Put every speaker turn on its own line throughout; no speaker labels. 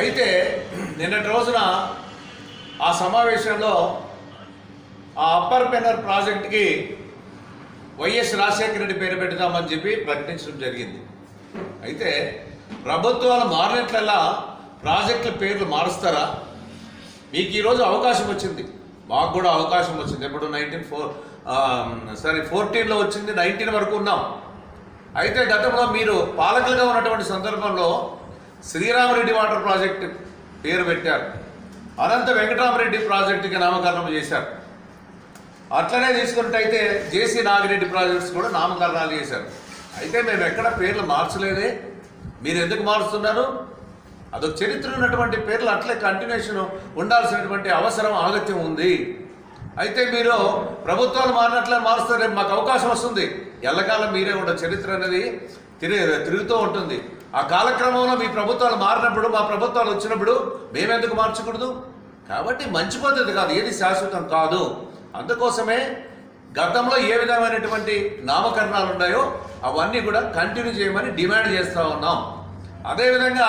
అయితే నిన్నటి రోజున ఆ సమావేశంలో ఆ అప్పర్ పెన్నర్ ప్రాజెక్టుకి వైఎస్ రాజశేఖర రెడ్డి పేరు పెడతామని చెప్పి ప్రకటించడం జరిగింది. అయితే ప్రభుత్వాలు మారినట్లలా ప్రాజెక్టుల పేర్లు మారుస్తారా? మీకు ఈరోజు అవకాశం వచ్చింది, మాకు కూడా అవకాశం వచ్చింది. ఎప్పుడు 14లో వచ్చింది, 19 వరకు ఉన్నాం. అయితే గతంలో మీరు పాలకులుగా ఉన్నటువంటి సందర్భంలో శ్రీరామరెడ్డి వాటర్ ప్రాజెక్టు పేరు పెట్టారు, అనంత వెంకటరామరెడ్డి ప్రాజెక్టుకి నామకరణం చేశారు. అట్లనే తీసుకున్నట్టయితే జేసీ నాగిరెడ్డి ప్రాజెక్ట్స్ కూడా నామకరణాలు చేశారు. అయితే మేము ఎక్కడ పేర్లు మార్చలేదే, మీరు ఎందుకు మారుస్తున్నారు? అదొక చరిత్ర ఉన్నటువంటి పేర్లు అట్లే కంటిన్యూషన్ ఉండాల్సినటువంటి అవసరం ఆగత్యం ఉంది. అయితే మీరు ప్రభుత్వాలు మారినట్లే మారుస్తారు, రేపు మాకు అవకాశం వస్తుంది, ఎల్లకాలం మీరే ఉండదు. చరిత్ర అనేది తిరుగుతూ ఉంటుంది. ఆ కాలక్రమంలో మీ ప్రభుత్వాలు మారినప్పుడు, మా ప్రభుత్వాలు వచ్చినప్పుడు మేమెందుకు మార్చకూడదు? కాబట్టి మంచి పద్ధతి కాదు, ఏది శాశ్వతం కాదు. అందుకోసమే గతంలో ఏ విధమైనటువంటి నామకరణాలు ఉన్నాయో అవన్నీ కూడా కంటిన్యూ చేయమని డిమాండ్ చేస్తూ ఉన్నాం. అదేవిధంగా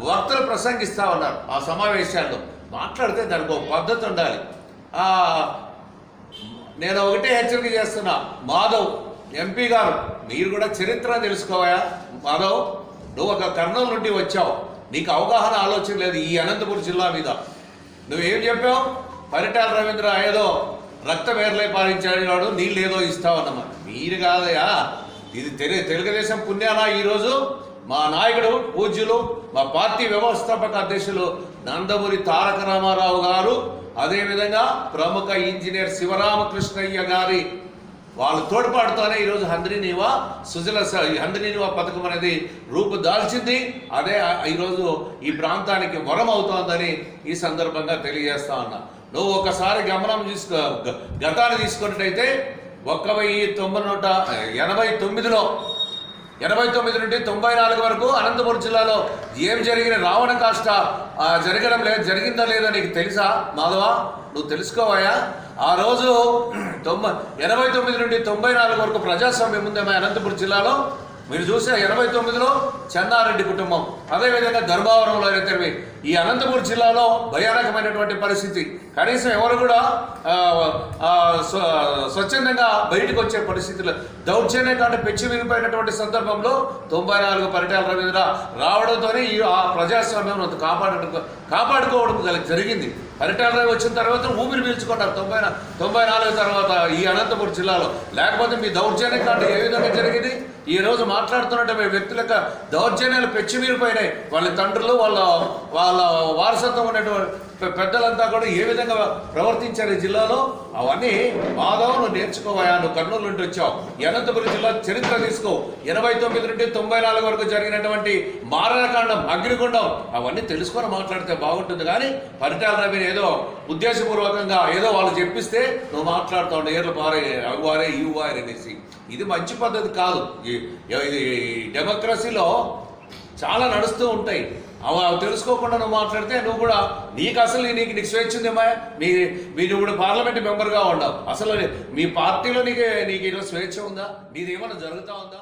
వక్తలు ప్రసంగిస్తూ ఉన్నారు ఆ సమావేశాల్లో. మాట్లాడితే దానికి ఒక పద్ధతి ఉండాలి. నేను ఒకటే హెచ్చరిక చేస్తున్నా, మాధవ్ ఎంపీ గారు, మీరు కూడా చరిత్ర తెలుసుకోవా? మాధవ్, నువ్వు ఒక కర్నూలు నుండి వచ్చావు, నీకు అవగాహన ఆలోచన లేదు ఈ అనంతపురం జిల్లా మీద. నువ్వేం చెప్పావు? పరిటాల రవీంద్ర ఏదో రక్తం ఏర్లై పాలించాడు, నీళ్ళు ఏదో ఇస్తావన్నమాట. మీరు కాదయా, ఇది తెలుగుదేశం పుణ్యానా ఈరోజు మా నాయకుడు పూజ్యులు, మా పార్టీ వ్యవస్థాపక అధ్యక్షులు నందమూరి తారక రామారావు గారు, అదేవిధంగా ప్రముఖ ఇంజనీర్ శివరామకృష్ణయ్య గారి వాళ్ళ తోడ్పాటుతోనే ఈరోజు హంద్రీనీవా హంద్రీనీవా పథకం అనేది రూపుదాల్చింది. అదే ఈరోజు ఈ ప్రాంతానికి వరం అవుతోందని ఈ సందర్భంగా తెలియజేస్తా ఉన్నా. నువ్వు ఒకసారి గతాన్ని తీసుకున్నట్టయితే 1989 నుండి 94 వరకు అనంతపురం జిల్లాలో ఏం జరిగిన రావణ కాష్ట జరగడం లేదు, జరిగిందో లేదో నీకు తెలుసా మాధవ? నువ్వు తెలుసుకోవాయా? ఆ రోజు 89 నుండి 94 వరకు ప్రజాస్వామ్యం ఉందేమో అనంతపురం జిల్లాలో. మీరు చూసే 89లో చెన్నారెడ్డి కుటుంబం, అదేవిధంగా ధర్మవరంలో అయితే ఈ అనంతపురం జిల్లాలో భయానకమైనటువంటి పరిస్థితి. కనీసం ఎవరు కూడా స్వచ్ఛందంగా బయటకు వచ్చే పరిస్థితులు, దౌర్జన్యం కంటే పెచ్చి విరిపోయినటువంటి సందర్భంలో 94 పరిటాల రవీంద్ర రావడంతోనే ఆ ప్రజాస్వామ్యం కాపాడుకోవడం జరిగింది. పరిటాల రవి వచ్చిన తర్వాత ఊపిరి పీల్చుకున్నారు 94 తర్వాత ఈ అనంతపురం జిల్లాలో. లేకపోతే మీ దౌర్జన్యం కంటే ఏ విధంగా జరిగింది? ఈ రోజు మాట్లాడుతున్నట్టు వ్యక్తులకు దౌర్జన్యాలు పెచ్చిమీరిపోయినాయి. వాళ్ళ తండ్రులు, వాళ్ళ వారసత్వం ఉన్నటువంటి పెద్దలంతా కూడా ఏ విధంగా ప్రవర్తించారు ఈ జిల్లాలో, అవన్నీ మాధవ్ నువ్వు నేర్చుకోవా. నువ్వు కర్నూలు నుండి వచ్చావు, అనంతపురం జిల్లా చరిత్ర తీసుకో. 89 నుండి 94 వరకు జరిగినటువంటి మారణకాండం, అగ్నిగుండం, అవన్నీ తెలుసుకొని మాట్లాడితే బాగుంటుంది. కానీ పరిటాల రవిని ఏదో ఉద్దేశపూర్వకంగా ఏదో వాళ్ళు చెప్పిస్తే నువ్వు మాట్లాడుతూ ఉండే ఏర్లు పారే అగువారే ఇవ్వారే అనేసి. ఇది మంచి పద్ధతి కాదు. ఇది డెమోక్రసీలో చాలా నడుస్తూ ఉంటాయి. అవి తెలుసుకోకుండా నువ్వు మాట్లాడితే నువ్వు కూడా నీకు అసలు నీకు స్వేచ్ఛ ఉందేమా? మీరు ఇప్పుడు పార్లమెంట్ మెంబర్గా ఉండవు, అసలు మీ పార్టీలో నీకు ఈరోజు స్వేచ్ఛ ఉందా? నీదేమన్నా జరుగుతూ ఉందా?